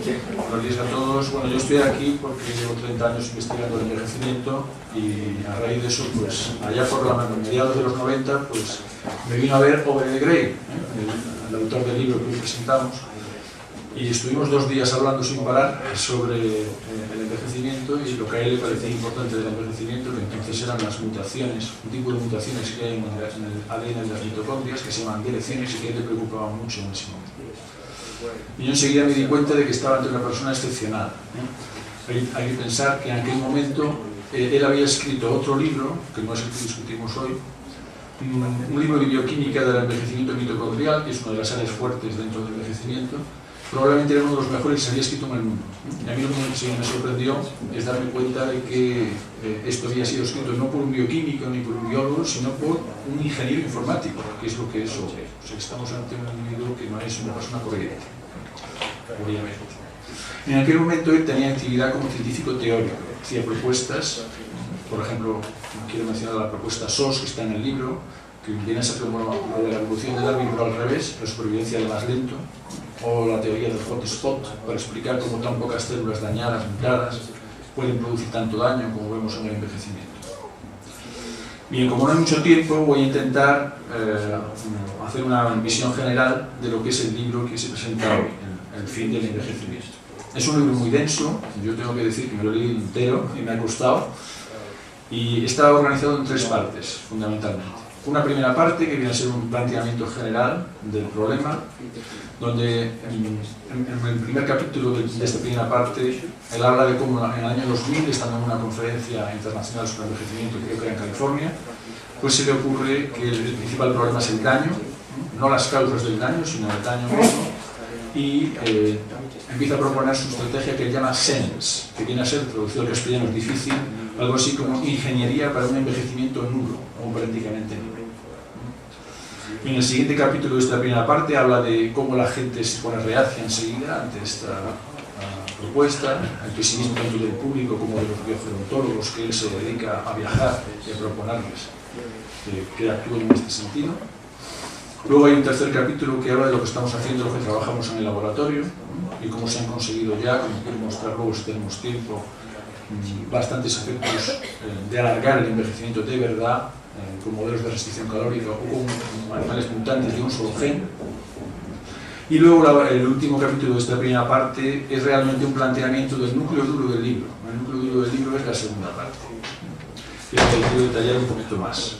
Buenos días a todos. Bueno, yo estoy aquí porque llevo 30 años investigando el envejecimiento y a raíz de eso, pues allá por mediados de los 90, pues me vino a ver Owen de Grey, el autor del libro que hoy presentamos, y estuvimos 2 días hablando sin parar sobre el envejecimiento y lo que a él le parecía importante del envejecimiento, que entonces eran las mutaciones, un tipo de mutaciones que hay en el ADN de las mitocondrias que se llaman deleciones y que a él le preocupaban mucho en ese momento. Y yo enseguida me di cuenta de que estaba ante una persona excepcional. Hay que pensar que en aquel momento él había escrito otro libro, que no es el que discutimos hoy, un libro de bioquímica del envejecimiento mitocondrial, que es una de las áreas fuertes dentro del envejecimiento. Probablemente era uno de los mejores que se había escrito en el mundo. Y a mí lo que me sorprendió es darme cuenta de que esto había sido escrito no por un bioquímico ni por un biólogo, sino por un ingeniero informático, que es lo que es hoy. O sea, estamos ante un individuo que no es una persona corriente. En aquel momento él tenía actividad como científico teórico, hacía propuestas, por ejemplo, quiero mencionar la propuesta SOS, que está en el libro, que viene a ser como lo de la evolución de Darwin, pero al revés, la supervivencia del más lento, o la teoría del hotspot, para explicar cómo tan pocas células dañadas, mutadas, pueden producir tanto daño como vemos en el envejecimiento. Bien, como no hay mucho tiempo, voy a intentar hacer una visión general de lo que es el libro que se presenta hoy, El fin del envejecimiento. Es un libro muy denso, yo tengo que decir que me lo he leído entero y me ha costado, y está organizado en 3 partes, fundamentalmente. Una primera parte que viene a ser un planteamiento general del problema, donde en el primer capítulo de esta primera parte él habla de cómo en el año 2000, estando en una conferencia internacional sobre envejecimiento, creo que era en California, pues se le ocurre que el principal problema es el daño, no las causas del daño, sino el daño mismo, y empieza a proponer su estrategia que él llama SENSE, que viene a ser, traducido al castellano es difícil, algo así como ingeniería para un envejecimiento nulo, o prácticamente nulo. En el siguiente capítulo de esta primera parte habla de cómo la gente se pone reacia enseguida ante esta propuesta, el pesimismo tanto del público como de los biogerontólogos, que él se dedica a viajar y a proponerles que actúen en este sentido. Luego hay un tercer capítulo que habla de lo que estamos haciendo, lo que trabajamos en el laboratorio y cómo se han conseguido ya, como quiero mostrar luego si tenemos tiempo, bastantes efectos de alargar el envejecimiento de verdad, con modelos de restricción calórica o con animales mutantes de un solo gen. Y luego el último capítulo de esta primera parte es realmente un planteamiento del núcleo duro del libro. El núcleo duro del libro es la segunda parte, que quiero detallar un poquito más.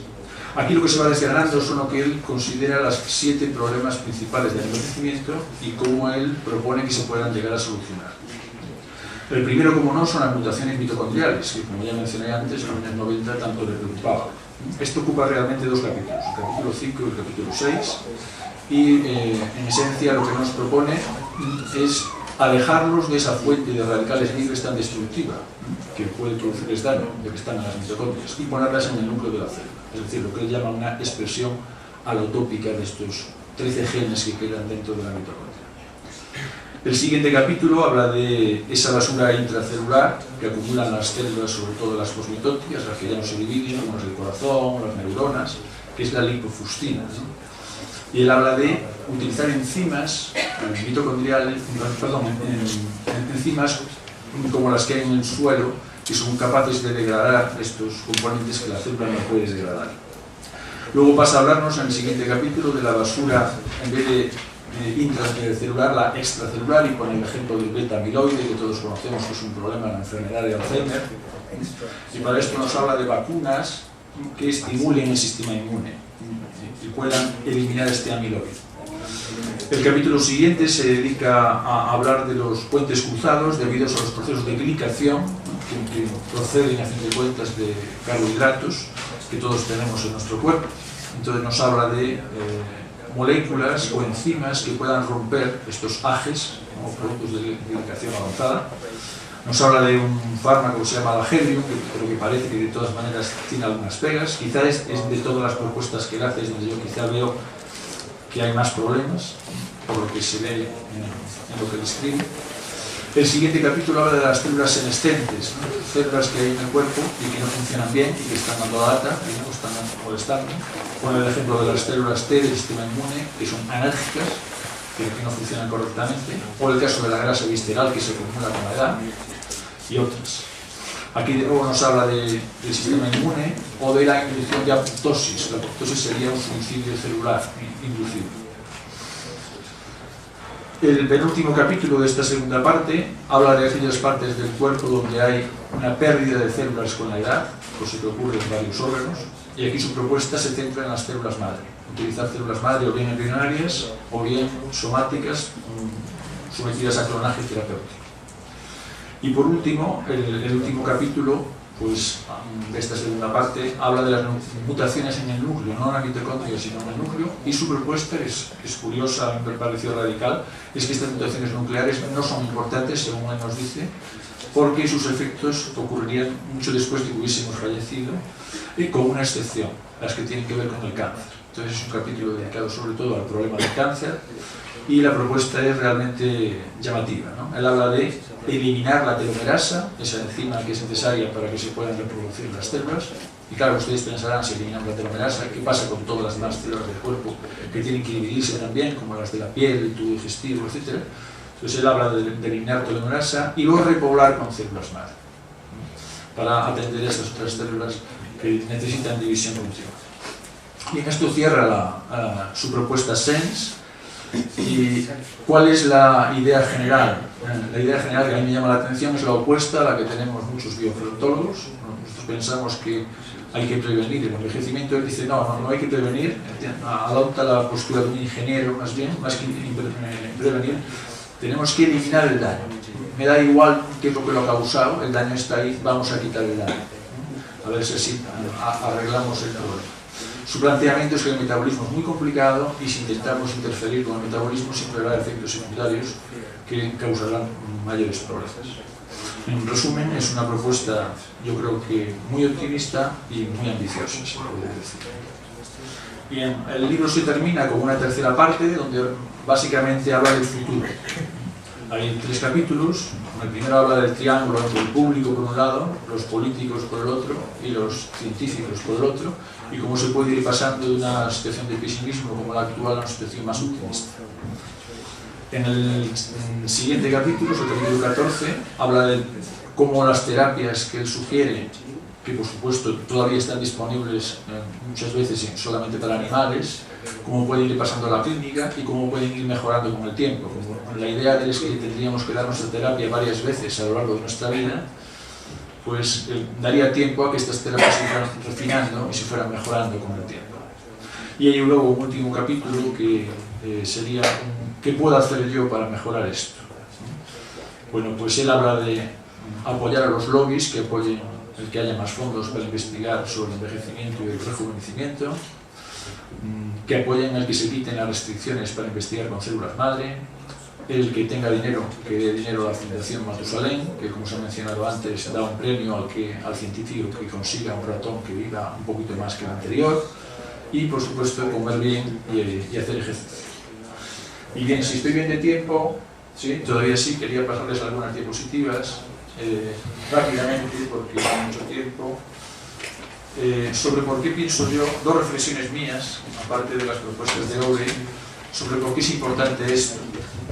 Aquí lo que se va desgranando son lo que él considera los 7 problemas principales del envejecimiento y cómo él propone que se puedan llegar a solucionar. El primero, como no, son las mutaciones mitocondriales, que como ya mencioné antes, en los años 90 tanto le preocupaba. Esto ocupa realmente 2 capítulos, el capítulo 5 y el capítulo 6, y en esencia lo que nos propone es alejarlos de esa fuente de radicales libres tan destructiva que puede producirles daño, ya que están en las mitocondrias, y ponerlas en el núcleo de la célula. Es decir, lo que él llama una expresión alotópica de estos 13 genes que quedan dentro de la mitocondria. El siguiente capítulo habla de esa basura intracelular que acumulan las células, sobre todo las posmitóticas, las que ya no se dividen, como las del corazón, las neuronas, que es la lipofuscina, ¿no? Y él habla de utilizar enzimas mitocondriales, enzimas como las que hay en el suelo, que son capaces de degradar estos componentes que la célula no puede degradar. Luego pasa a hablarnos en el siguiente capítulo de la basura, en vez de intracelular, la extracelular, y pone el ejemplo del beta-amiloide, que todos conocemos que es un problema en la enfermedad de Alzheimer. Y para esto nos habla de vacunas que estimulen el sistema inmune y puedan eliminar este amiloide. El capítulo siguiente se dedica a hablar de los puentes cruzados debido a los procesos de glicación que proceden, a fin de cuentas, de carbohidratos que todos tenemos en nuestro cuerpo. Entonces nos habla de moléculas o enzimas que puedan romper estos AGEs, como productos de glicación avanzada. Nos habla de un fármaco que se llama Alagelium, pero que parece que de todas maneras tiene algunas pegas. Quizás es de todas las propuestas que él hace, es donde yo quizá veo que hay más problemas, por lo que se ve en lo que describe. El siguiente capítulo habla de las células senescentes, ¿no? Células que hay en el cuerpo y que no funcionan bien y que están dando lata y no están molestando. Pone el ejemplo de las células T del sistema inmune, que son anérgicas que no funcionan correctamente, o el caso de la grasa visceral que se acumula con la edad, y otras. Aquí de nuevo nos habla del sistema inmune o de la inducción de apoptosis. La apoptosis sería un suicidio celular inducido. El penúltimo capítulo de esta segunda parte habla de aquellas partes del cuerpo donde hay una pérdida de células con la edad, cosa que ocurre en varios órganos, y aquí su propuesta se centra en las células madre. Utilizar células madre o bien embrionarias o bien somáticas sometidas a clonaje terapéutico. Y por último, el último capítulo pues, de esta segunda parte habla de las mutaciones en el núcleo, no en la mitocondria sino en el núcleo, y su propuesta es curiosa, a mí me pareció radical, es que estas mutaciones nucleares no son importantes, según él nos dice, porque sus efectos ocurrirían mucho después de que hubiésemos fallecido, y con una excepción, las que tienen que ver con el cáncer. Entonces es un capítulo dedicado sobre todo al problema del cáncer, y la propuesta es realmente llamativa, ¿no? Él habla de eliminar la telomerasa, esa enzima que es necesaria para que se puedan reproducir las células. Y claro, ustedes pensarán, si eliminamos la telomerasa, ¿qué pasa con todas las demás células del cuerpo que tienen que dividirse también, como las de la piel, el tubo digestivo, etc.? Entonces él habla de eliminar telomerasa y luego repoblar con células madre, para atender a esas otras células que necesitan división continua. Y en esto cierra su propuesta SENS. ¿Y cuál es la idea general? La idea general que a mí me llama la atención es la opuesta a la que tenemos muchos biogerontólogos. Nosotros pensamos que hay que prevenir el envejecimiento. Él dice, no hay que prevenir. Adopta la postura de un ingeniero, más que prevenir. Tenemos que eliminar el daño. Me da igual qué es lo que lo ha causado, el daño está ahí, vamos a quitar el daño. A ver si así arreglamos el problema. Su planteamiento es que el metabolismo es muy complicado y si intentamos interferir con el metabolismo siempre habrá efectos secundarios que causarán mayores problemas. En resumen, es una propuesta, yo creo que muy optimista y muy ambiciosa, se puede decir. Bien, el libro se termina con una tercera parte donde básicamente habla del futuro. Hay 3 capítulos. El primero habla del triángulo entre el público por un lado, los políticos por el otro y los científicos por el otro, y cómo se puede ir pasando de una situación de pesimismo como la actual a una situación más optimista. En el siguiente capítulo, el capítulo 14, habla de cómo las terapias que él sugiere, que por supuesto todavía están disponibles muchas veces solamente para animales, cómo pueden ir pasando a la clínica y cómo pueden ir mejorando con el tiempo. La idea es que tendríamos que dar nuestra terapia varias veces a lo largo de nuestra vida, pues daría tiempo a que estas terapias se fueran refinando y se fueran mejorando con el tiempo. Y hay luego un último capítulo que sería ¿qué puedo hacer yo para mejorar esto? Bueno, pues él habla de apoyar a los lobbies que apoyen el que haya más fondos para investigar sobre el envejecimiento y el rejuvenecimiento, que apoyen el que se quiten las restricciones para investigar con células madre, el que tenga dinero, que dé dinero a la Fundación Matusalén, que como se ha mencionado antes, da un premio al científico que consiga un ratón que viva un poquito más que el anterior, y por supuesto comer bien y hacer ejercicio. Y bien, si estoy bien de tiempo, ¿sí? Todavía sí, quería pasarles algunas diapositivas rápidamente, porque no hay mucho tiempo. Sobre por qué pienso yo, 2 reflexiones mías, aparte de las propuestas de Obre, sobre por qué es importante esto,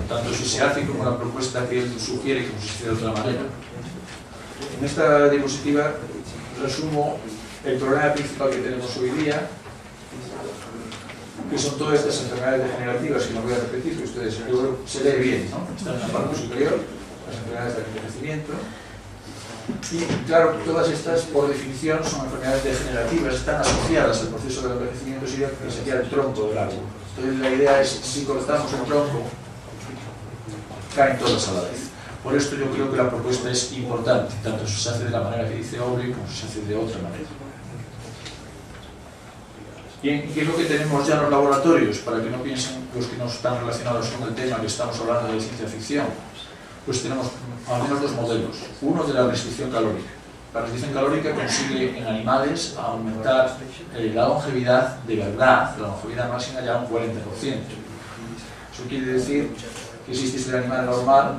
tanto si se hace como la propuesta que él sugiere, como si se hace de otra manera. En esta diapositiva resumo el problema principal que tenemos hoy día, que son todas estas enfermedades degenerativas, que no voy a repetir, que ustedes yo creo que se lee bien, ¿no? Están en la parte superior, las enfermedades del envejecimiento. Y claro, todas estas, por definición, son enfermedades degenerativas, están asociadas al proceso del envejecimiento, sería el tronco del árbol. Entonces la idea es, si cortamos el tronco, caen todas a la vez. Por esto yo creo que la propuesta es importante, tanto si se hace de la manera que dice Obre como si se hace de otra manera. Bien, ¿qué es lo que tenemos ya en los laboratorios? Para que no piensen los que no están relacionados con el tema que estamos hablando de ciencia ficción. Pues tenemos al menos 2 modelos. Uno de la restricción calórica. La restricción calórica consigue en animales aumentar la longevidad de verdad, la longevidad máxima ya un 40%. Eso quiere decir que si este animal normal,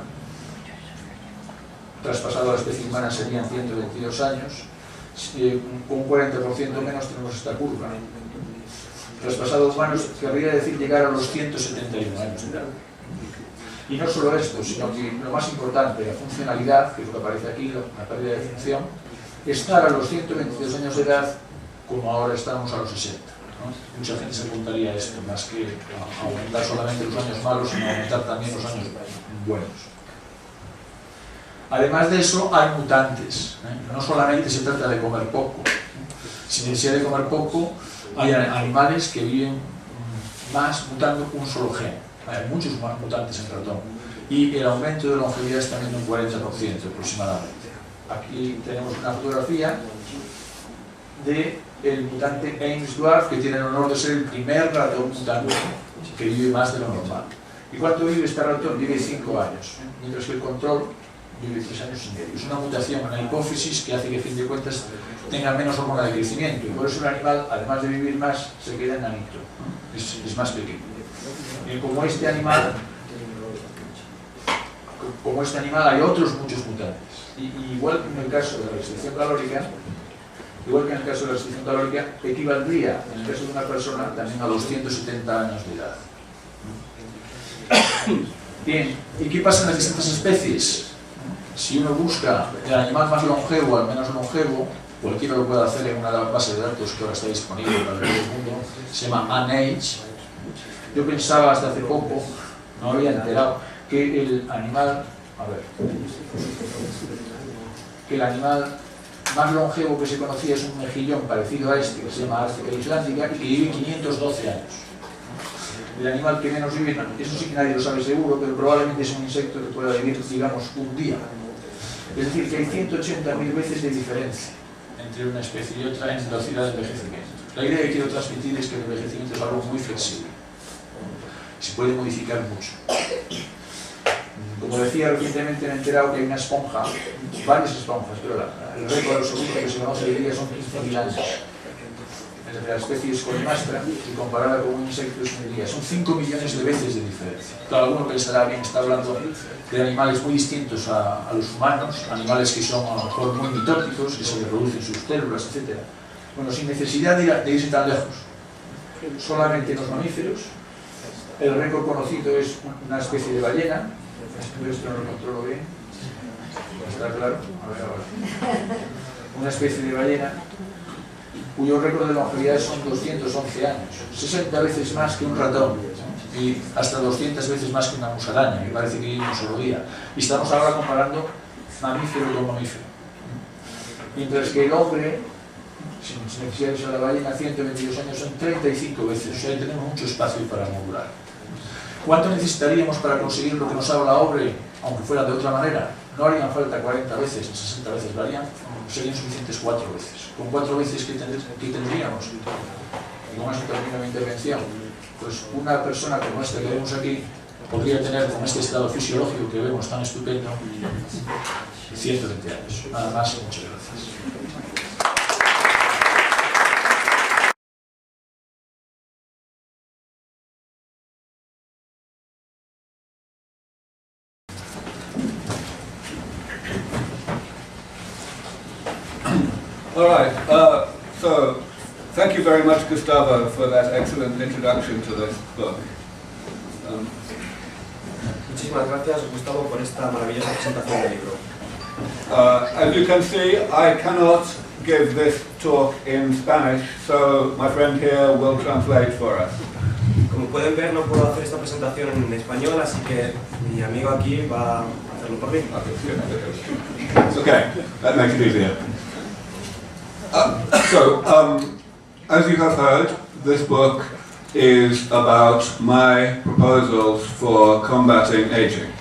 traspasado a la especie humana serían 122 años, con un 40% menos tenemos esta curva. Traspasado a humanos querría decir llegar a los 171 años de edad. Y no solo esto, sino que lo más importante, la funcionalidad, que es lo que aparece aquí, la pérdida de función, estar a los 122 años de edad como ahora estamos a los 60. ¿no? Mucha gente se apuntaría a esto, más que a aumentar solamente los años malos, sino aumentar también los años buenos. Además de eso, hay mutantes. No solamente se trata de comer poco. Sin necesidad de comer poco, hay animales que viven más mutando un solo gen. Hay muchos más mutantes en ratón. Y el aumento de longevidad es también de un 40% aproximadamente. Aquí tenemos una fotografía del mutante Ames Dwarf, que tiene el honor de ser el primer ratón mutante que vive más de lo normal. ¿Y cuánto vive este ratón? Vive 5 años, mientras que el control vive 3 años y medio. Es una mutación en la hipófisis que hace que, a fin de cuentas, tenga menos hormona de crecimiento, y por eso el animal, además de vivir más, se queda enanito, es más pequeño. Y como este animal hay otros muchos mutantes. Y igual que en el caso de la restricción calórica, equivaldría, en el caso de una persona, también a 270 años de edad. Bien, ¿y qué pasa en las distintas especies? Si uno busca el animal más longevo, al menos longevo, cualquiera lo puede hacer en una base de datos que ahora está disponible para todo el mundo, se llama Unage. Yo pensaba hasta hace poco, no había enterado, que el animal más longevo que se conocía es un mejillón parecido a este, que se llama Arctica islandica, y que vive 512 años. El animal que menos vive, eso sí que nadie lo sabe seguro, pero probablemente es un insecto que pueda vivir, digamos, un día. Es decir, que hay 180.000 veces de diferencia entre una especie y otra en velocidad de envejecimiento. La idea que quiero transmitir es que el envejecimiento es algo muy flexible. Se puede modificar mucho. Como decía, recientemente me he enterado que hay una esponja, varias esponjas, pero el récord absoluto que se conoce hoy día son 15.000 años. Entre la especie Scoimastra y comparada con un insecto es un día. Son 5 millones de veces de diferencia. Claro, alguno pensará, bien, está hablando de animales muy distintos a los humanos, animales que son a lo mejor muy mitóticos, que se reproducen sus células, etc. Bueno, sin necesidad de irse tan lejos. Solamente en los mamíferos. El récord conocido es una especie de ballena. Esto no lo controlo bien. ¿Está claro? A ver ahora. Una especie de ballena cuyo récord de longevidad son 211 años, 60 veces más que un ratón y hasta 200 veces más que una musaraña, que parece que vive un solo día. Y estamos ahora comparando mamífero con mamífero. Mientras que el hombre, sin necesidad de ser la ballena, 122 años son 35 veces, o sea, tenemos mucho espacio para modular. ¿Cuánto necesitaríamos para conseguir lo que nos habla Obre, aunque fuera de otra manera? No harían falta 40 veces, 60 veces, serían suficientes 4 veces. Con 4 veces, ¿qué tendríamos? Y con eso termino mi intervención. Pues una persona como esta que vemos aquí podría tener, con este estado fisiológico que vemos tan estupendo, 120 años. Nada más y muchas gracias. All right, so thank you very much, Gustavo, for that excellent introduction to this book. Muchísimas gracias, Gustavo, por esta maravillosa presentación del libro. As you can see, I cannot give this talk in Spanish, so my friend here will translate for us. Como pueden ver, no puedo hacer esta presentación en español, así que mi amigo aquí va a hacerlo por mí. Okay, that makes it easier. As you have heard, this book is about my proposals for combating aging.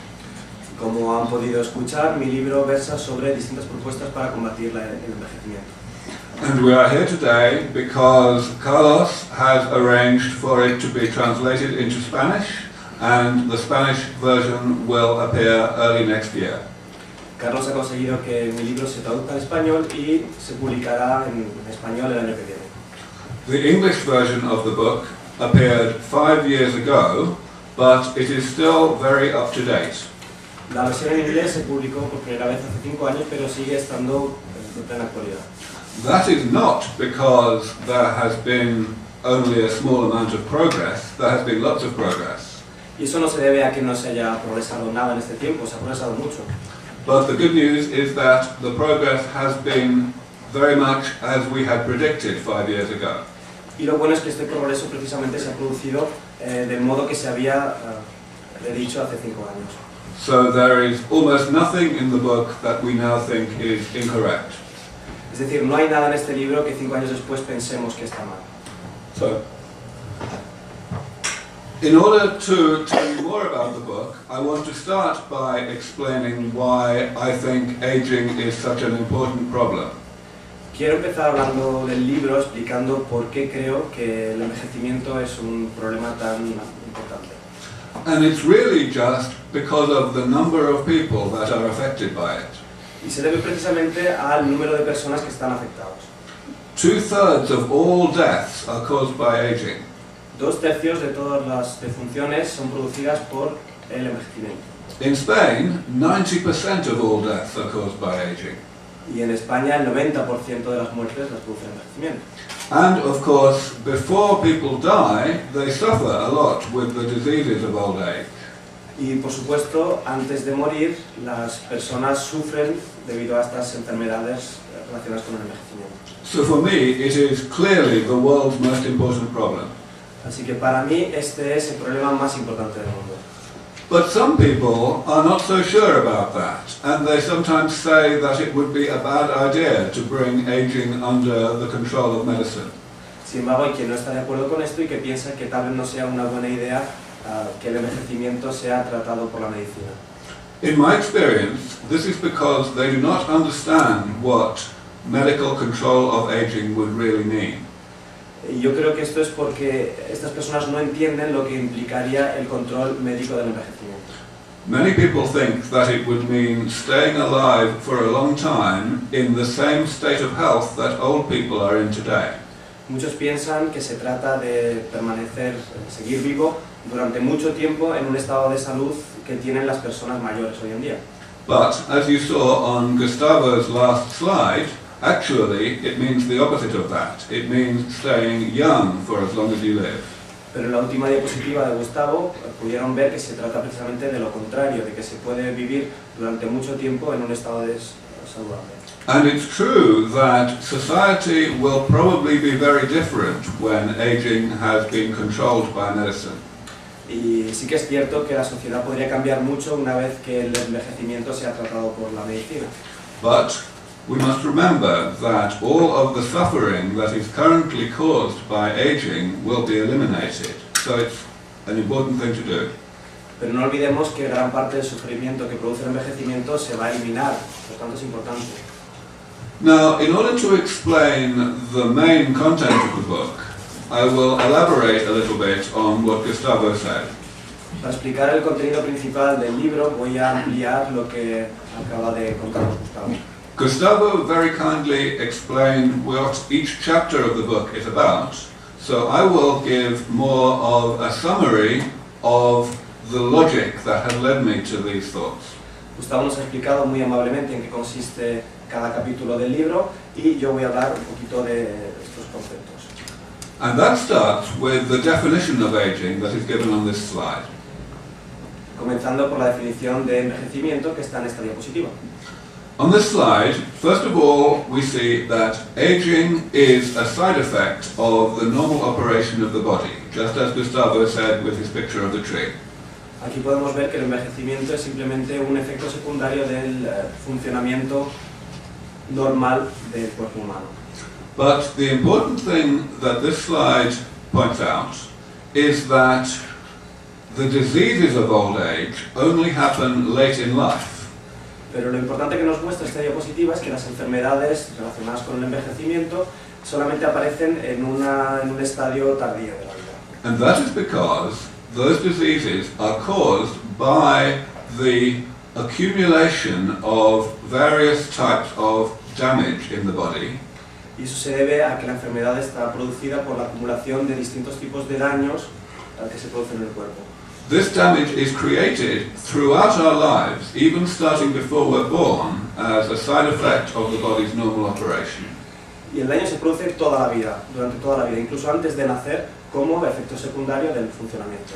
Como han podido escuchar, mi libro versa sobre distintas propuestas para combatir el envejecimiento. And we are here today because Carlos has arranged for it to be translated into Spanish, and the Spanish version will appear early next year. Carlos ha conseguido que mi libro se traduzca al español y se publicará en español el año que viene. The English version of the book appeared 5 years ago, but it is still very up to date. La versión en inglés se publicó por primera vez hace 5 años, pero sigue estando en plena actualidad. That is not because there has been only a small amount of progress. There has been lots of progress. Y eso no se debe a que no se haya progresado nada en este tiempo, se ha progresado mucho. But the good news is that the progress has been very much as we had predicted 5 years ago. Y lo bueno es que este progreso precisamente se ha producido del modo que se había predicho hace 5 años. So there is almost nothing in the book that we now think is incorrect. Es decir, no hay nada en este libro que 5 años después pensemos que está mal. So, in order to tell you more about the book, I want to start by explaining why I think aging is such an important problem. Quiero empezar hablando del libro, explicando por qué creo que el envejecimiento es un problema tan importante. And it's really just because of the number of people that are affected by it. Y se debe precisamente al número de personas que están afectados. 2/3 of all deaths are caused by aging. 2/3 de todas las defunciones son producidas por el envejecimiento. In Spain, 90% of all deaths are caused by aging. Y en España el 90% de las muertes las produce el envejecimiento. And of course, before people die, they suffer a lot with the diseases of old age. Y por supuesto, antes de morir, las personas sufren debido a estas enfermedades relacionadas con el envejecimiento. So for me, it is clearly the world's most important problem. Así que para mí este es el problema más importante del mundo. But some people are not so sure about that, and they sometimes say that it would be a bad idea to bring aging under the control of medicine. Sin embargo, hay quien no está de acuerdo con esto y que piensa que tal vez no sea una buena idea que el envejecimiento sea tratado por la medicina. In my experience, this is because they do not understand what medical control of aging would really mean. Y yo creo que esto es porque estas personas no entienden lo que implicaría el control médico del envejecimiento. Many people think that it would mean staying alive for a long time in the same state of health that old people are in today. Muchos piensan que se trata de permanecer, seguir vivo durante mucho tiempo en un estado de salud que tienen las personas mayores hoy en día. But, as you saw on Gustavo's last slide, actually it means the opposite of that. It means staying young for as long as you live. Pero en la última diapositiva de Gustavo pudieron ver que se trata precisamente de lo contrario, de que se puede vivir durante mucho tiempo en un estado de saludable. And it's true that society will probably be very different when aging has been controlled by medicine. Y sí que es cierto que la sociedad podría cambiar mucho una vez que el envejecimiento sea tratado por la medicina. But we must remember that all of the suffering that is currently caused by aging will be eliminated. So it's an important thing to do. Pero no olvidemos que gran parte del sufrimiento que produce el envejecimiento se va a eliminar, por tanto es importante. Now, in order to explain the main content of the book, I will elaborate a little bit on what Gustavo said. Para explicar el contenido principal del libro voy a ampliar lo que acaba de contarnos Gustavo. Gustavo very kindly explained what each chapter of the book is about, so I will give more of a summary of the logic that has led me to these thoughts. Gustavo nos ha explicado muy amablemente en qué consiste cada capítulo del libro y yo voy a hablar un poquito de estos conceptos. And that starts with the definition of aging that is given on this slide. Comenzando por la definición de envejecimiento que está en esta diapositiva. On this slide, first of all, we see that aging is a side effect of the normal operation of the body, just as Gustavo said with his picture of the tree. Aquí podemos ver que el envejecimiento es simplemente un efecto secundario del funcionamiento normal del cuerpo humano. But the important thing that this slide points out is that the diseases of old age only happen late in life. Pero lo importante que nos muestra esta diapositiva es que las enfermedades relacionadas con el envejecimiento solamente aparecen en un estadio tardío de la vida. And that is because those diseases are caused by the accumulation of various types of damage in the body. Y eso se debe a que la enfermedad está producida por la acumulación de distintos tipos de daños que se producen en el cuerpo. This damage is created throughout our lives, even starting before we're born, as a side effect of the body's normal operation. Y el daño se produce toda la vida, durante toda la vida, incluso antes de nacer, como efecto secundario del funcionamiento.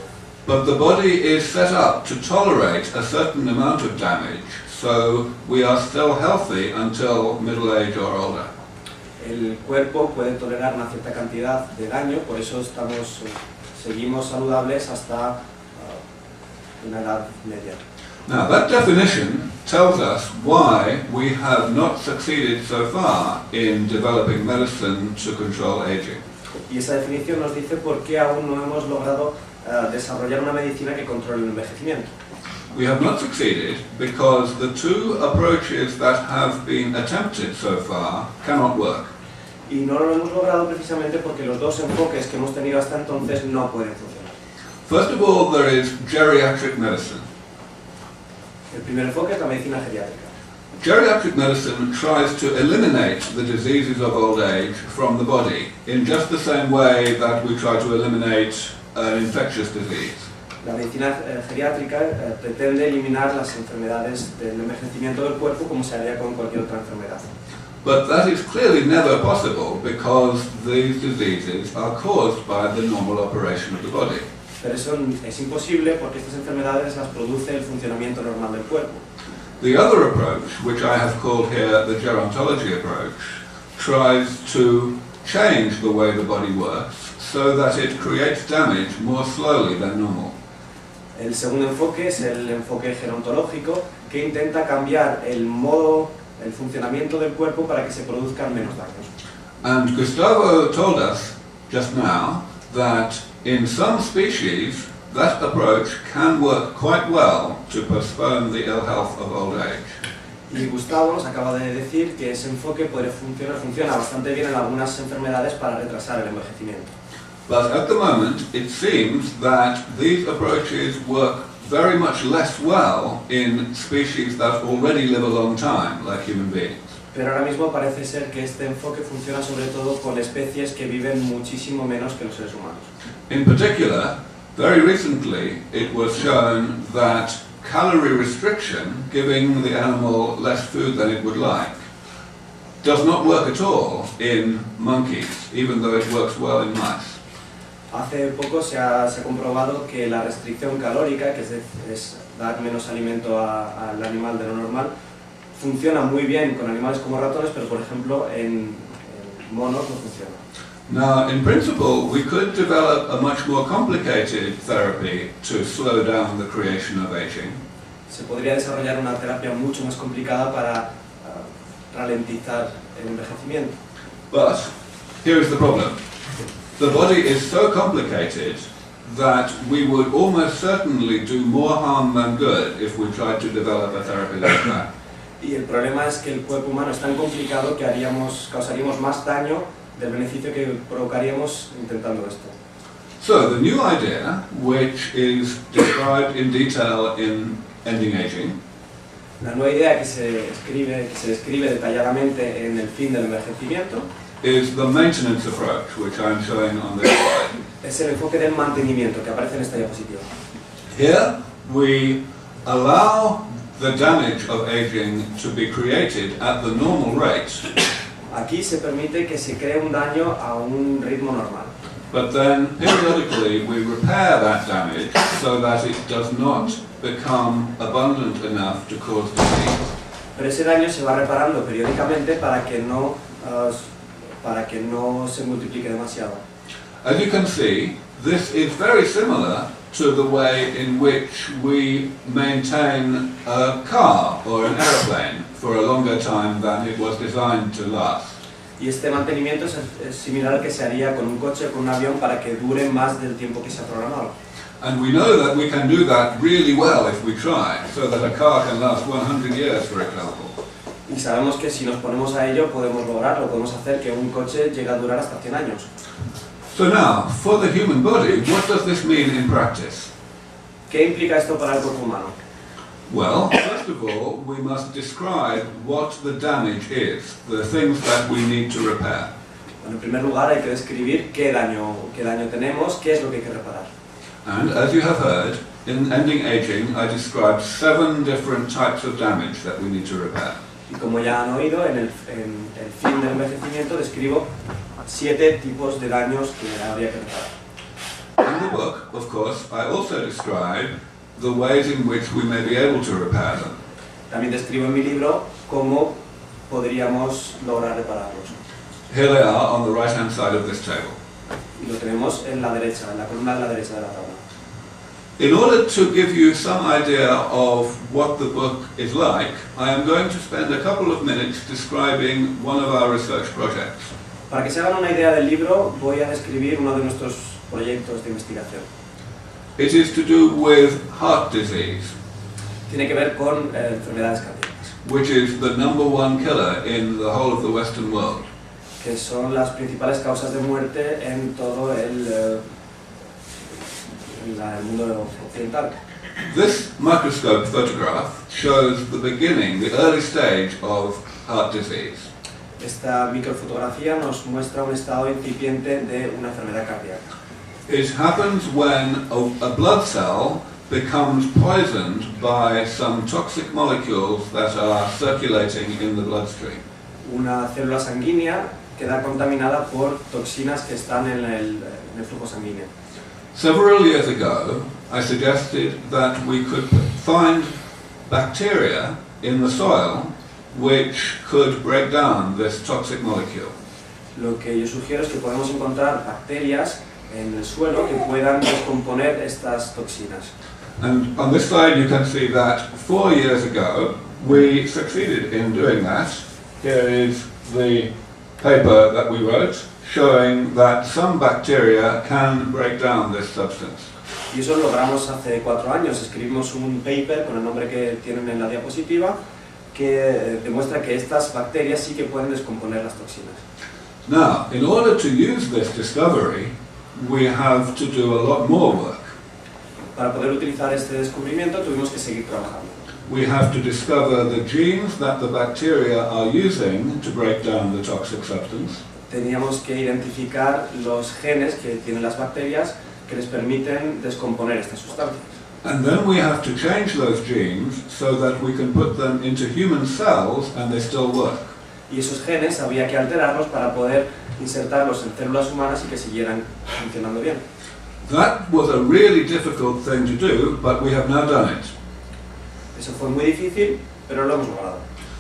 But the body is set up to tolerate a certain amount of damage, so we are still healthy until middle age or older. El cuerpo puede tolerar una cierta cantidad de daño, por eso seguimos saludables hasta una edad media. Now that definition tells us why we have not succeeded so far in developing medicine to control aging. Y esa definición nos dice por qué aún no hemos logrado desarrollar una medicina que controle el envejecimiento. We have not succeeded because the two approaches that have been attempted so far cannot work. Y no lo hemos logrado precisamente porque los dos enfoques que hemos tenido hasta entonces no pueden funcionar. First of all, there is geriatric medicine. El primer enfoque es la medicina geriátrica. Geriatric medicine tries to eliminate the diseases of old age from the body in just the same way that we try to eliminate an infectious disease. La medicina geriátrica pretende eliminar las enfermedades del envejecimiento del cuerpo como se haría con cualquier otra enfermedad. But that is clearly never possible because these diseases are caused by the normal operation of the body. Pero eso es imposible porque estas enfermedades las produce el funcionamiento normal del cuerpo. The other approach, which I have called here the gerontology approach, tries to change the way the body works so that it creates damage more slowly than normal. El segundo enfoque es el enfoque gerontológico, que intenta cambiar el funcionamiento del cuerpo para que se produzcan menos daños. And Gustavo told us just now that in some species that approach can work quite well to postpone the ill health of old age. Y Gustavo nos acaba de decir que ese enfoque funciona bastante bien en algunas enfermedades para retrasar el envejecimiento. But at the moment, it seems that these approaches work very much less well in species that already live a long time, like human beings. Pero ahora mismo parece ser que este enfoque funciona sobre todo con especies que viven muchísimo menos que los seres humanos. In particular, very recently, it was shown that calorie restriction, giving the animal less food than it would like, does not work at all in monkeys, even though it works well in mice. Hace poco se ha comprobado que la restricción calórica, que es dar menos alimento al animal de lo normal, funciona muy bien con animales como ratones, pero por ejemplo en monos no funciona. Now, in principle, we could develop a much more complicated therapy to slow down the creation of aging. Se podría desarrollar una terapia mucho más complicada para ralentizar el envejecimiento. But here is the problem. The body is so complicated that we would almost certainly do more harm than good if we tried to develop a therapy like that. Y el problema es que el cuerpo humano es tan complicado que causaríamos más daño del beneficio que provocaríamos intentando esto. So the new idea, which is described in detail in Ending Aging, La nueva idea que se describe detalladamente en el fin del envejecimiento is the maintenance approach, which I'm showing on this slide. es el enfoque del mantenimiento que aparece en esta diapositiva. Here we allow the damage of aging to be created at the normal rate, Aquí se permite que se cree un daño a un ritmo normal, but then periodically we repair that damage so that it does not become abundant enough to cause disease. pero ese daño se va reparando periódicamente para que no se multiplique demasiado. As you can see, this is very similar to the way in which we maintain a car or an aeroplane for a longer time than it was designed to last. Y este mantenimiento es similar al que se haría con un coche o con un avión para que dure más del tiempo que se ha programado. And we know that we can do that really well if we try, so that a car can last 100 years, for example. Y sabemos que si nos ponemos a ello podemos lograrlo, podemos hacer que un coche llegue a durar hasta 100 años. So now, for the human body, what does this mean in practice? ¿Qué implica esto para el cuerpo humano? Well, first of all, we must describe what the damage is, the things that we need to repair. Bueno, en primer lugar hay que describir qué daño tenemos, qué es lo que hay que reparar. And as you have heard, in Ending Aging, I described 7 different types of damage that we need to repair. Y como ya han oído, en el fin del envejecimiento describo 7 tipos de daños que habría que reparar. In the book, book, of course, I also describe the ways in which we may be able to repair them. También describo en mi libro cómo podríamos lograr repararlos. Here they are on the right-hand side of this table. Y lo tenemos en la derecha, en la columna de la derecha de la tabla. In order to give you some idea of what the book is like, I am going to spend a couple of minutes describing one of our research projects. Para que se hagan una idea del libro, voy a describir uno de nuestros proyectos de investigación. It is to do with heart disease, Tiene que ver con enfermedades cardíacas, which is the #1 killer in the whole of the Western world. que son las principales causas de muerte en todo el mundo occidental. This microscope photograph shows the beginning, the early stage of heart disease. Esta microfotografía nos muestra un estado incipiente de una enfermedad cardíaca. It happens when a blood cell becomes poisoned by some toxic molecules that are circulating in the bloodstream. Una célula sanguínea queda contaminada por toxinas que están en el flujo sanguíneo. Several years ago, I suggested that we could find bacteria in the soil which could break down this toxic molecule. Lo que yo sugiero es que podemos encontrar bacterias en el suelo que puedan descomponer estas toxinas. And on this slide you can see that 4 years ago we succeeded in doing that. Here is the paper that we wrote showing that some bacteria can break down this substance. Y eso lo logramos hace 4 años. Escribimos un paper con el nombre que tienen en la diapositiva que demuestra que estas bacterias sí que pueden descomponer las toxinas. Now, in order to use this discovery, we have to do a lot more work. Para poder utilizar este descubrimiento tuvimos que seguir trabajando. We have to discover the genes that the bacteria are using to break down the toxic substance. Teníamos que identificar los genes que tienen las bacterias que les permiten descomponer estas sustancias. And then we have to change those genes so that we can put them into human cells and they still work. Y esos genes había que alterarlos para poder insertarlos en células humanas y que siguieran funcionando bien. That was a really difficult thing to do, but we have now done it. Eso fue muy difícil, pero lo hemos logrado.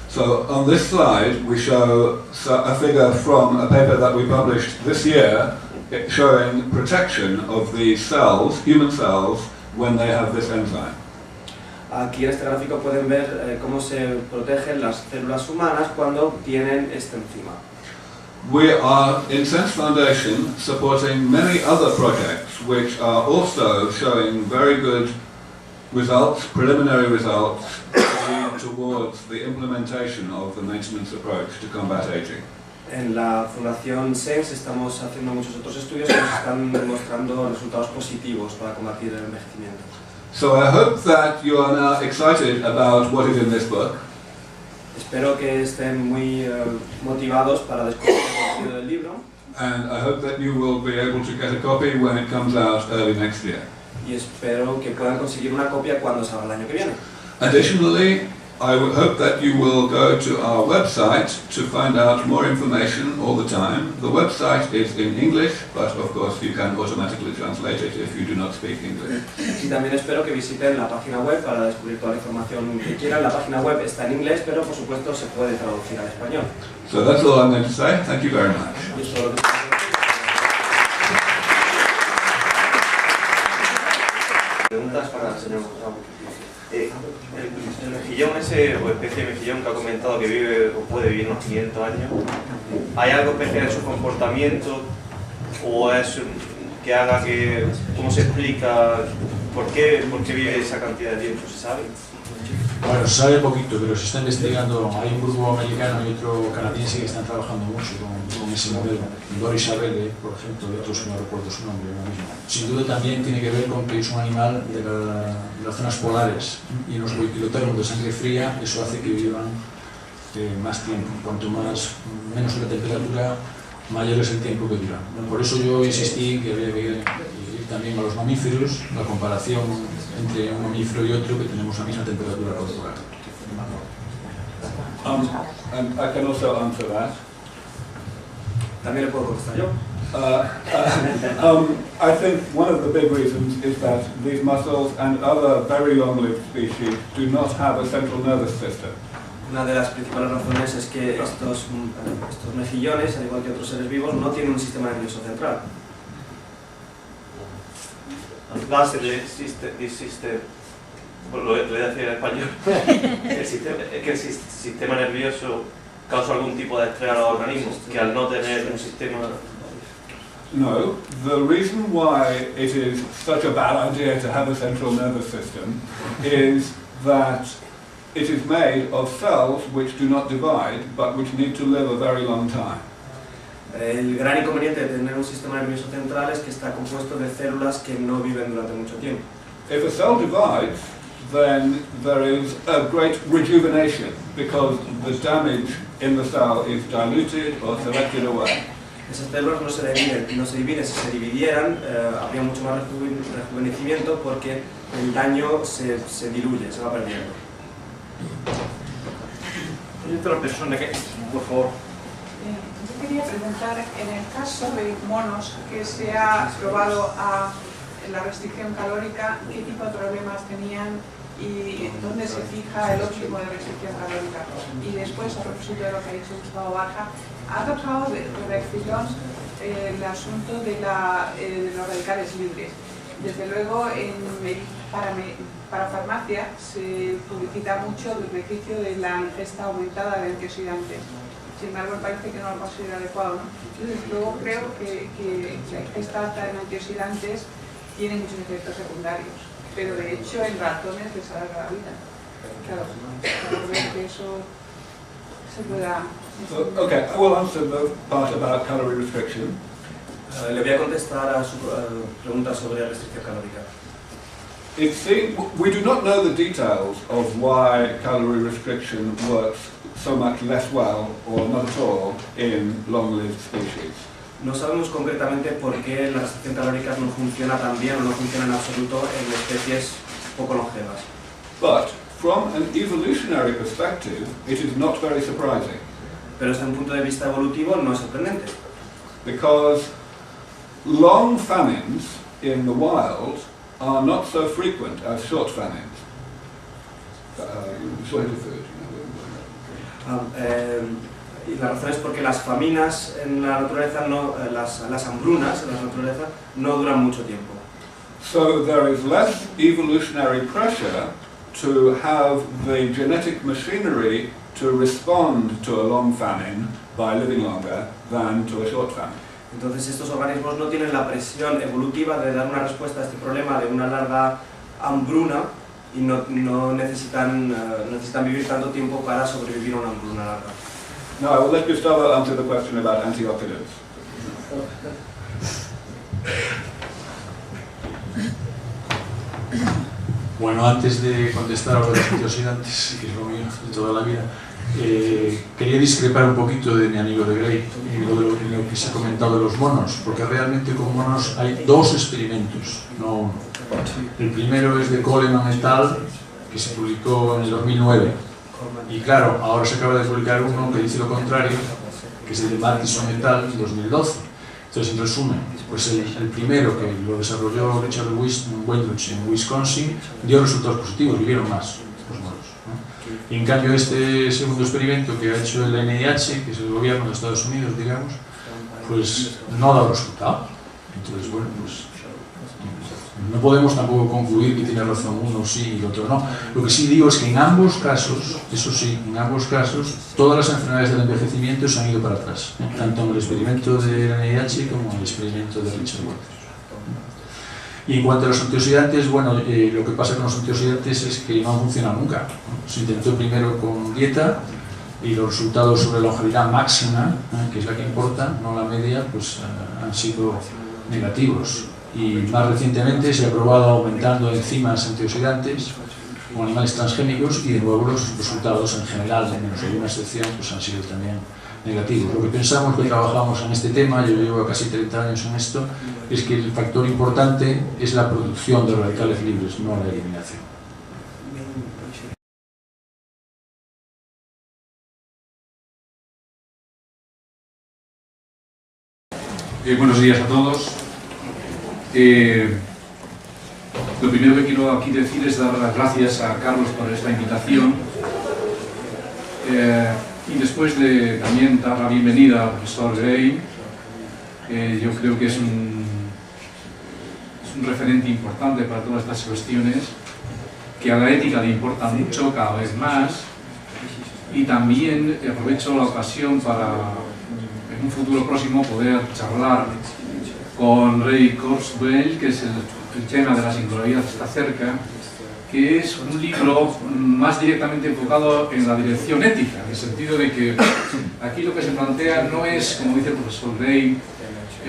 So on this slide we show a figure from a paper that we published this year showing protection of the cells, human cells, when they have this enzyme. Aquí en este gráfico pueden ver cómo se protegen las células humanas cuando tienen esta enzima. We are in Sense Foundation supporting many other projects which are also showing very good results, preliminary results, towards the implementation of the maintenance approach to combat aging. En la Fundación SENS estamos haciendo muchos otros estudios que nos están demostrando resultados positivos para combatir el envejecimiento. So I hope that you are now excited about what is in this book. Espero que estén muy motivados para descubrir el contenido del libro. And I hope that you will be able to get a copy when it comes out early next year. Y espero que puedan conseguir una copia cuando salga el año que viene. Additionally, I would hope that you will go to our website to find out more information all the time. The website is in English, but of course you can automatically translate it if you do not speak English. Y también espero que visiten la página web para descubrir toda la información que quieran. La página web está en inglés, pero por supuesto se puede traducir al español. So that's all I'm going to say. Thank you very much. Y eso es lo que Preguntas para el señor Gonzalo. El mejillón ese, o especie de mejillón que ha comentado que vive o puede vivir unos 500 años, ¿hay algo especial en su comportamiento o es que haga que, cómo se explica, por qué vive esa cantidad de tiempo, se sabe? Bueno, se sabe poquito, pero se está investigando. Hay un grupo americano y otro canadiense que están trabajando mucho con ese modelo. Doris Abele, por ejemplo, y otros que no recuerdo su nombre ahora mismo. Sin duda también tiene que ver con que es un animal de las zonas polares y en los boiquilotérmos de sangre fría eso hace que vivan más tiempo. Cuanto menos la temperatura, mayor es el tiempo que dura. Por eso yo insistí en que había que ir también a los mamíferos, la comparación entre un mamífero y otro, que tenemos la misma temperatura corporal. And I can also answer that. También le puedo contestar yo. I think one of the big reasons is that these mussels and other very long-lived species do not have a central nervous system. Una de las principales razones es que estos mejillones, al igual que otros seres vivos, no tienen un sistema nervioso central. Thus, lo voy a decir en español, que el sistema nervioso causa algún tipo de estrés a los organismos, que al no tener un sistema... No, the reason why it is such a bad idea to have a central nervous system is that it is made of cells which do not divide, but which need to live a very long time. El gran inconveniente de tener un sistema nervioso central es que está compuesto de células que no viven durante mucho tiempo. If a cell divides, then there is a great rejuvenation because the damage in the cell is diluted or selected away. Esas células no se dividen, si se dividieran habría mucho más rejuvenecimiento porque el daño se diluye, se va perdiendo. Hay otra persona que, por favor. Yo quería preguntar, en el caso de monos que se ha probado la restricción calórica, ¿qué tipo de problemas tenían y dónde se fija el óptimo de restricción calórica? Y después, a propósito de lo que ha dicho Gustavo Barja, ha tocado de refilón el asunto de los radicales libres. Desde luego, para farmacia se publicita mucho el beneficio de la ingesta aumentada de antioxidantes. Sin embargo, me parece que no lo considero adecuado, ¿no? Entonces, luego creo que la ingesta alta de antioxidantes tiene muchos efectos secundarios, pero de hecho en ratones les alarga la vida. Claro, para ver que eso se pueda... Okay, I will answer the part about calorie restriction. Le voy a contestar a su pregunta sobre restricción calórica. We do not know the details of why calorie restriction works so much less well or not at all in long-lived species. No sabemos concretamente por qué la restricción calórica no funciona tan bien o no funciona en absoluto en especies poco longevas. But from an evolutionary perspective, it is not very surprising. Pero desde un punto de vista evolutivo no es sorprendente. Because long famines in the wild are not so frequent as short famines. Short food, Y la razón es porque las faminas en la naturaleza, las hambrunas en la naturaleza, no duran mucho tiempo. So there is less evolutionary pressure to have the genetic machinery to respond to a long famine by living longer than to a short famine. Entonces estos organismos no tienen la presión evolutiva de dar una respuesta a este problema de una larga hambruna y no necesitan vivir tanto tiempo para sobrevivir a una hambruna larga. Now I will let Gustavo answer the question about antioxidants. Bueno, antes de contestar a lo de los antioxidantes, que es lo mío de toda la vida, quería discrepar un poquito de mi amigo de Gray en lo que se ha comentado de los monos, porque realmente con monos hay dos experimentos, no uno. El primero es de Coleman et al., que se publicó en el 2009, y claro, ahora se acaba de publicar uno que dice lo contrario, que es el de Martinson et al. En 2012. Entonces, en resumen, pues el primero, que lo desarrolló Richard Weinreich en Wisconsin, dio resultados positivos, vivieron más los monos, ¿no? Y en cambio este segundo experimento que ha hecho el NIH, que es el gobierno de Estados Unidos, digamos, pues no ha dado resultado. Entonces, bueno, pues no podemos tampoco concluir que tiene razón uno sí y el otro no. Lo que sí digo es que en ambos casos, eso sí, en ambos casos, todas las enfermedades del envejecimiento se han ido para atrás, ¿eh? Tanto en el experimento del NIH como en el experimento de Richard Walters. Y en cuanto a los antioxidantes, bueno, lo que pasa con los antioxidantes es que no funcionan nunca, ¿no? Se intentó primero con dieta y los resultados sobre longevidad máxima, que es la que importa, no la media, pues han sido negativos. Y más recientemente se ha probado aumentando enzimas antioxidantes con animales transgénicos y de nuevo los resultados en general, menos alguna excepción, pues han sido también negativos. Lo que pensamos que trabajamos en este tema, yo llevo casi 30 años en esto, es que el factor importante es la producción de radicales libres, no la eliminación. Buenos días a todos. Lo primero que quiero aquí decir es dar las gracias a Carlos por esta invitación y después de también dar la bienvenida al profesor Gray. Yo creo que es un referente importante para todas estas cuestiones, que a la ética le importa mucho cada vez más, y también aprovecho la ocasión para en un futuro próximo poder charlar con Ray Kurzweil, que es el tema de la singularidad está cerca, que es un libro más directamente enfocado en la dirección ética, en el sentido de que aquí lo que se plantea no es, como dice el profesor Gray,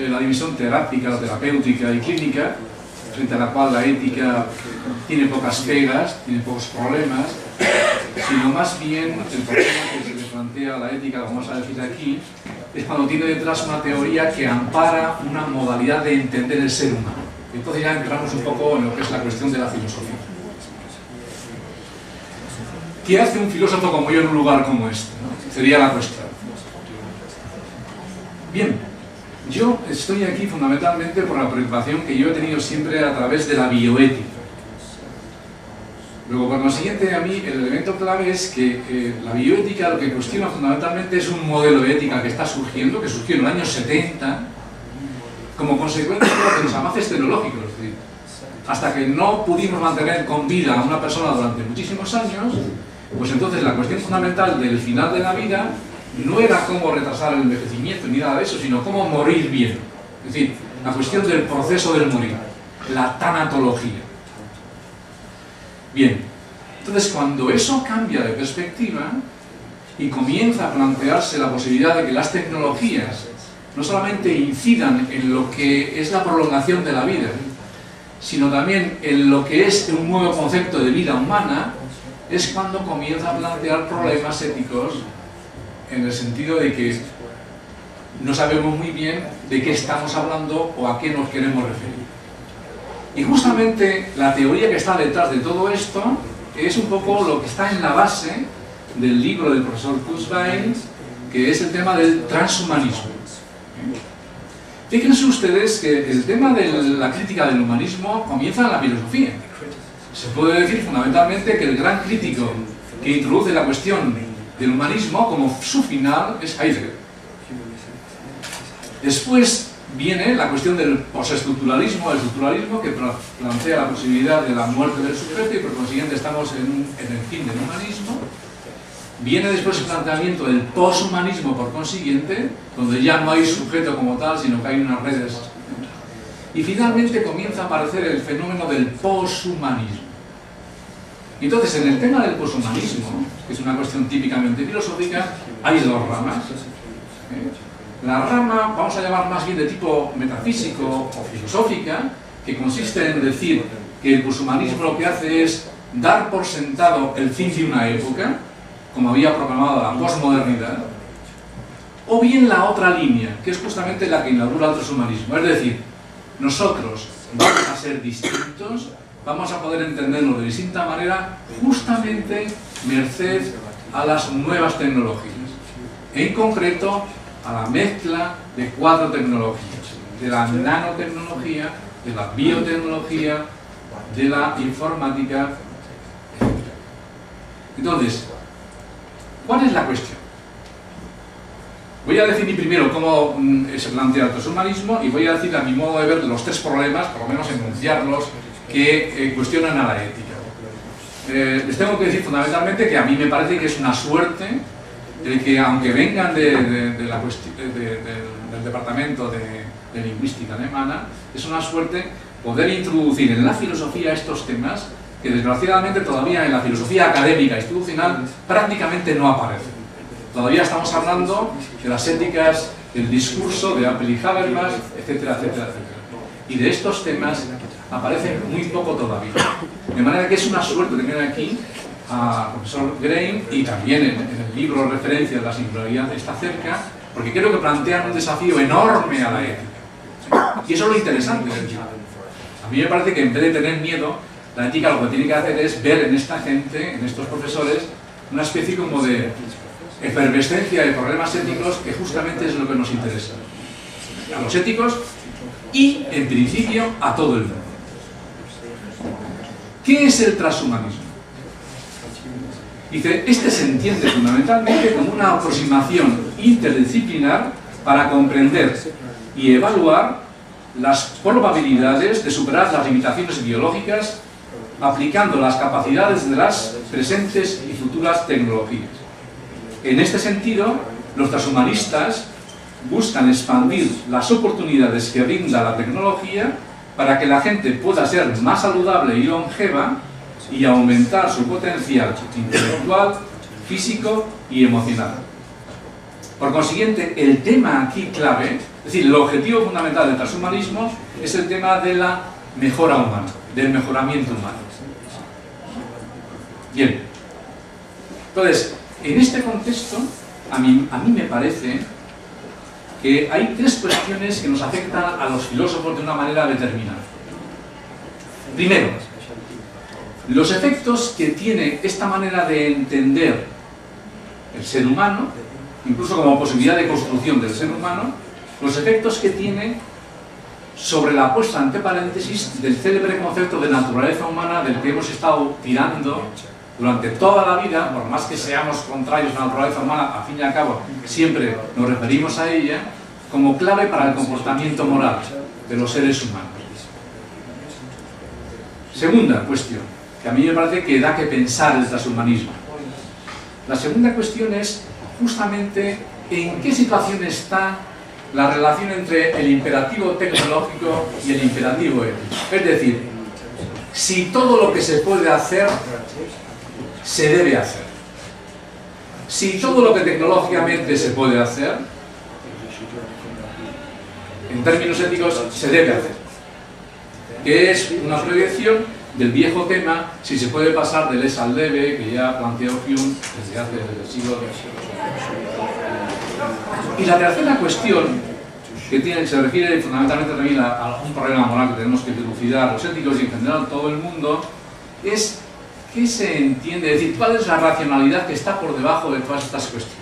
la división terápica, terapéutica y clínica, frente a la cual la ética tiene pocas pegas, tiene pocos problemas, sino más bien el problema que se le plantea a la ética, lo vamos a decir aquí, es cuando tiene detrás una teoría que ampara una modalidad de entender el ser humano. Entonces ya entramos un poco en lo que es la cuestión de la filosofía. ¿Qué hace un filósofo como yo en un lugar como este? ¿No? Sería la cuestión. Bien, yo estoy aquí fundamentalmente por la preocupación que yo he tenido siempre a través de la bioética. Luego, por lo siguiente, a mí el elemento clave es que la bioética lo que cuestiona fundamentalmente es un modelo de ética que está surgiendo, que surgió en los años 70, como consecuencia de los avances tecnológicos. Es decir, hasta que no pudimos mantener con vida a una persona durante muchísimos años, pues entonces la cuestión fundamental del final de la vida no era cómo retrasar el envejecimiento ni nada de eso, sino cómo morir bien. Es decir, la cuestión del proceso del morir, la tanatología. Bien, entonces cuando eso cambia de perspectiva y comienza a plantearse la posibilidad de que las tecnologías no solamente incidan en lo que es la prolongación de la vida, sino también en lo que es un nuevo concepto de vida humana, es cuando comienza a plantear problemas éticos en el sentido de que no sabemos muy bien de qué estamos hablando o a qué nos queremos referir. Y justamente la teoría que está detrás de todo esto es un poco lo que está en la base del libro del profesor Kurzweil, que es el tema del transhumanismo. Fíjense ustedes que el tema de la crítica del humanismo comienza en la filosofía. Se puede decir fundamentalmente que el gran crítico que introduce la cuestión del humanismo como su final es Heidegger. Después viene la cuestión del postestructuralismo, el estructuralismo, que plantea la posibilidad de la muerte del sujeto y por consiguiente estamos en el fin del humanismo. Viene después el planteamiento del poshumanismo por consiguiente, donde ya no hay sujeto como tal, sino que hay unas redes. Y finalmente comienza a aparecer el fenómeno del poshumanismo. Entonces, en el tema del poshumanismo, que es una cuestión típicamente filosófica, hay dos ramas. La rama, vamos a llamar más bien de tipo metafísico o filosófica, que consiste en decir que el poshumanismo lo que hace es dar por sentado el fin de una época, como había proclamado la posmodernidad, o bien la otra línea, que es justamente la que inaugura el transhumanismo. Es decir, nosotros vamos a ser distintos, vamos a poder entenderlo de distinta manera, justamente merced a las nuevas tecnologías. En concreto, a la mezcla de 4 tecnologías, de la nanotecnología, de la biotecnología, de la informática, etc. Entonces, ¿cuál es la cuestión? Voy a definir primero cómo se plantea el transhumanismo y voy a decir a mi modo de ver los 3 problemas, por lo menos enunciarlos, que cuestionan a la ética. Les tengo que decir fundamentalmente que a mí me parece que es una suerte el que, aunque vengan del departamento de lingüística alemana, es una suerte poder introducir en la filosofía estos temas que desgraciadamente todavía en la filosofía académica institucional prácticamente no aparecen. Todavía estamos hablando de las éticas, del discurso de Apel y Habermas, etcétera, etcétera, etcétera. Y de estos temas aparecen muy poco todavía. De manera que es una suerte tener aquí al profesor Gray y también en el libro referencia de la singularidad está cerca, porque creo que plantean un desafío enorme a la ética. Y eso es lo interesante del libro. A mí me parece que en vez de tener miedo, la ética lo que tiene que hacer es ver en esta gente, en estos profesores, una especie como de efervescencia de problemas éticos que justamente es lo que nos interesa. a los éticos y, en principio, a todo el mundo. ¿Qué es el transhumanismo? Dice, este se entiende fundamentalmente como una aproximación interdisciplinar para comprender y evaluar las probabilidades de superar las limitaciones biológicas aplicando las capacidades de las presentes y futuras tecnologías. En este sentido, los transhumanistas buscan expandir las oportunidades que brinda la tecnología para que la gente pueda ser más saludable y longeva y aumentar su potencial intelectual, físico y emocional. Por consiguiente, el tema aquí clave, es decir, el objetivo fundamental del transhumanismo es el tema de la mejora humana, del mejoramiento humano. Bien. Entonces, en este contexto, a mí me parece que hay tres cuestiones que nos afectan a los filósofos de una manera determinada. Primero, los efectos que tiene esta manera de entender el ser humano, incluso como posibilidad de construcción del ser humano, los efectos que tiene sobre la puesta entre paréntesis del célebre concepto de naturaleza humana del que hemos estado tirando durante toda la vida, por más que seamos contrarios a la naturaleza humana, al fin y al cabo siempre nos referimos a ella como clave para el comportamiento moral de los seres humanos. Segunda cuestión, que a mí me parece que da que pensar el transhumanismo. La segunda cuestión es justamente en qué situación está la relación entre el imperativo tecnológico y el imperativo ético. Es decir, si todo lo que se puede hacer, se debe hacer. Si todo lo que tecnológicamente se puede hacer, en términos éticos, se debe hacer. Que es una proyección del viejo tema, si se puede pasar del es al debe, que ya planteó Hume desde el siglo XVIII. Y la tercera cuestión, que se refiere fundamentalmente también a un problema moral que tenemos que dilucidar los éticos y en general todo el mundo, es qué se entiende, es decir, cuál es la racionalidad que está por debajo de todas estas cuestiones.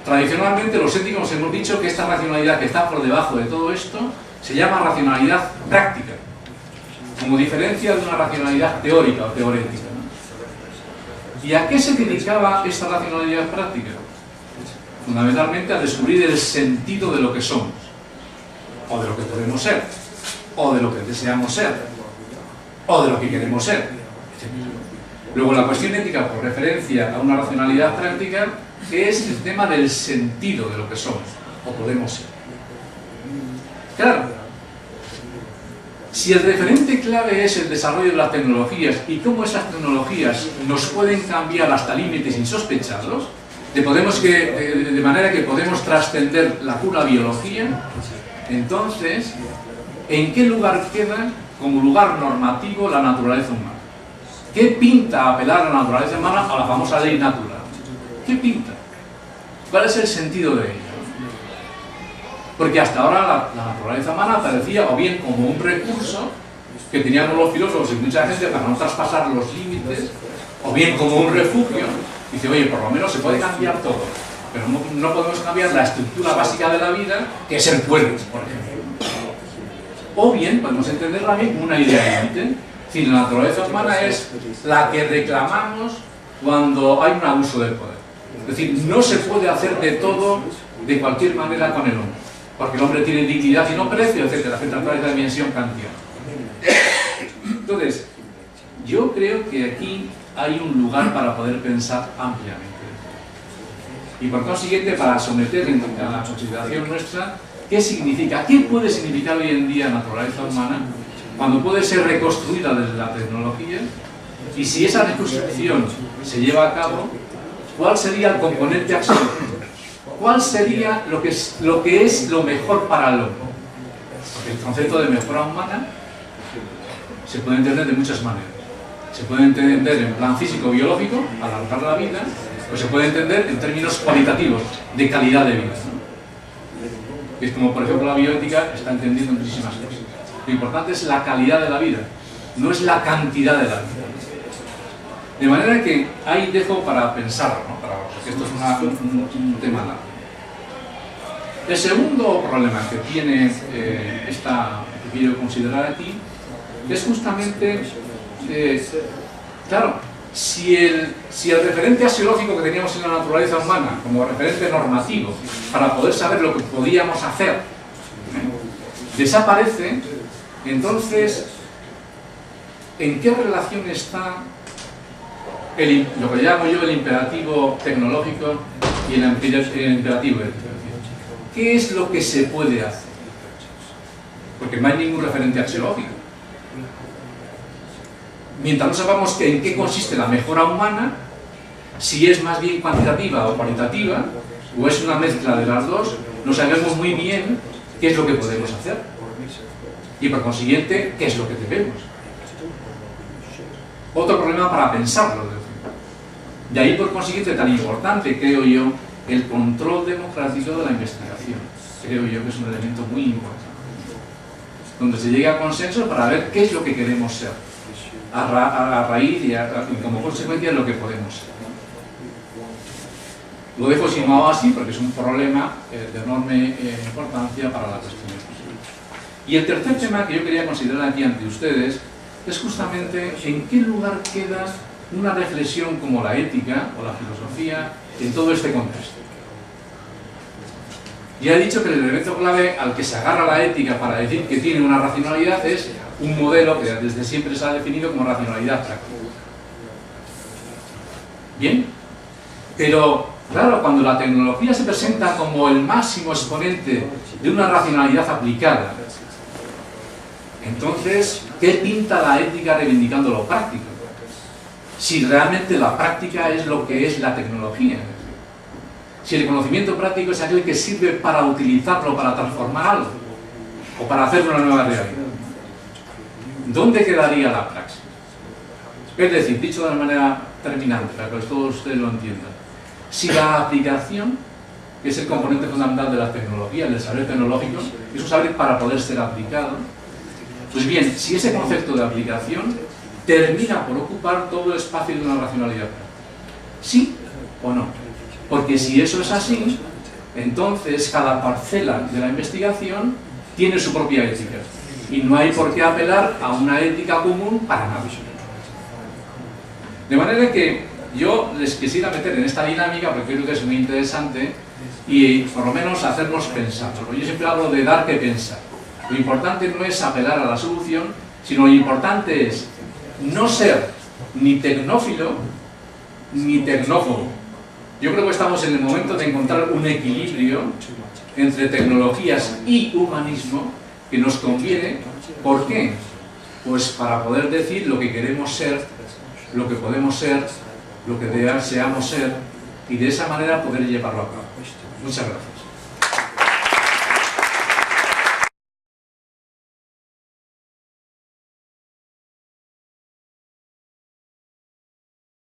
Tradicionalmente los éticos hemos dicho que esta racionalidad que está por debajo de todo esto se llama racionalidad práctica, como diferencia de una racionalidad teórica o teorética, ¿no? ¿Y a qué se dedicaba esta racionalidad práctica? Fundamentalmente a descubrir el sentido de lo que somos, o de lo que podemos ser, o de lo que deseamos ser, o de lo que queremos ser. Luego la cuestión ética, por referencia a una racionalidad práctica, es el tema del sentido de lo que somos, o podemos ser. Claro, si el referente clave es el desarrollo de las tecnologías y cómo esas tecnologías nos pueden cambiar hasta límites insospechados, de manera que podemos trascender la pura biología, entonces, ¿en qué lugar queda como lugar normativo la naturaleza humana? ¿Qué pinta apelar a la naturaleza humana a la famosa ley natural? ¿Qué pinta? ¿Cuál es el sentido de ella? Porque hasta ahora la naturaleza humana aparecía o bien como un recurso que teníamos los filósofos y mucha gente para no traspasar los límites, o bien como un refugio. Dice, oye, por lo menos se puede cambiar todo, pero no podemos cambiar la estructura básica de la vida, que es el cuerpo, por ejemplo. O bien podemos entenderla también como una idea límite. Es decir, la naturaleza humana es la que reclamamos cuando hay un abuso de poder. Es decir, no se puede hacer de todo de cualquier manera con el hombre, porque el hombre tiene dignidad y no precio, etcétera, etcétera, toda esa dimensión kantiana. Entonces, yo creo que aquí hay un lugar para poder pensar ampliamente. Y por consiguiente, para someter a la consideración nuestra, ¿qué significa? ¿Qué puede significar hoy en día naturaleza humana cuando puede ser reconstruida desde la tecnología? Y si esa reconstrucción se lleva a cabo, ¿cuál sería el componente absoluto? ¿Cuál sería lo que es lo mejor para el hombre? Porque el concepto de mejora humana se puede entender de muchas maneras. Se puede entender en plan físico-biológico, alargar la vida, o se puede entender en términos cualitativos, de calidad de vida, ¿no? Es como, por ejemplo, la bioética está entendiendo muchísimas cosas. Lo importante es la calidad de la vida, no es la cantidad de la vida. De manera que ahí dejo para pensarlo, ¿no? Porque esto es un tema largo. El segundo problema que tiene que quiero considerar aquí es justamente, claro, si el referente axiológico que teníamos en la naturaleza humana como referente normativo para poder saber lo que podíamos hacer desaparece, entonces ¿en qué relación está lo que llamo yo el imperativo tecnológico y el imperativo ético? ¿Qué es lo que se puede hacer? Porque no hay ningún referente axiológico. Mientras no sepamos en qué consiste la mejora humana, si es más bien cuantitativa o cualitativa, o es una mezcla de las dos, no sabemos muy bien qué es lo que podemos hacer. Y por consiguiente, qué es lo que debemos. Otro problema para pensarlo. De ahí, por consiguiente, tan importante, creo yo, el control democrático de la investigación. Creo yo que es un elemento muy importante. Donde se llega a consenso para ver qué es lo que queremos ser, a raíz y como consecuencia de lo que podemos ser. Lo dejo situado así porque es un problema de enorme importancia para la cuestión. Y el tercer tema que yo quería considerar aquí ante ustedes es justamente en qué lugar queda una reflexión como la ética o la filosofía en todo este contexto. Ya he dicho que el elemento clave al que se agarra la ética para decir que tiene una racionalidad es un modelo que desde siempre se ha definido como racionalidad práctica. ¿Bien? Pero, claro, cuando la tecnología se presenta como el máximo exponente de una racionalidad aplicada, entonces, ¿qué pinta la ética reivindicando lo práctico? Si realmente la práctica es lo que es la tecnología. Si el conocimiento práctico es aquel que sirve para utilizarlo, para transformar algo, o para hacer una nueva realidad. ¿Dónde quedaría la praxis? Es decir, dicho de una manera terminante, para que todos ustedes lo entiendan, si la aplicación, que es el componente fundamental de la tecnología, el saber tecnológico, es un saber para poder ser aplicado, pues bien, si ese concepto de aplicación termina por ocupar todo el espacio de una racionalidad práctica, ¿sí o no? Porque si eso es así, entonces cada parcela de la investigación tiene su propia ética y no hay por qué apelar a una ética común para nada. De manera que yo les quisiera meter en esta dinámica porque creo que es muy interesante y por lo menos hacernos pensar. Porque yo siempre hablo de dar que pensar. Lo importante no es apelar a la solución, sino lo importante es no ser ni tecnófilo ni tecnófobo. Yo creo que estamos en el momento de encontrar un equilibrio entre tecnologías y humanismo que nos conviene. ¿Por qué? Pues para poder decir lo que queremos ser, lo que podemos ser, lo que deseamos ser y de esa manera poder llevarlo a cabo. Muchas gracias.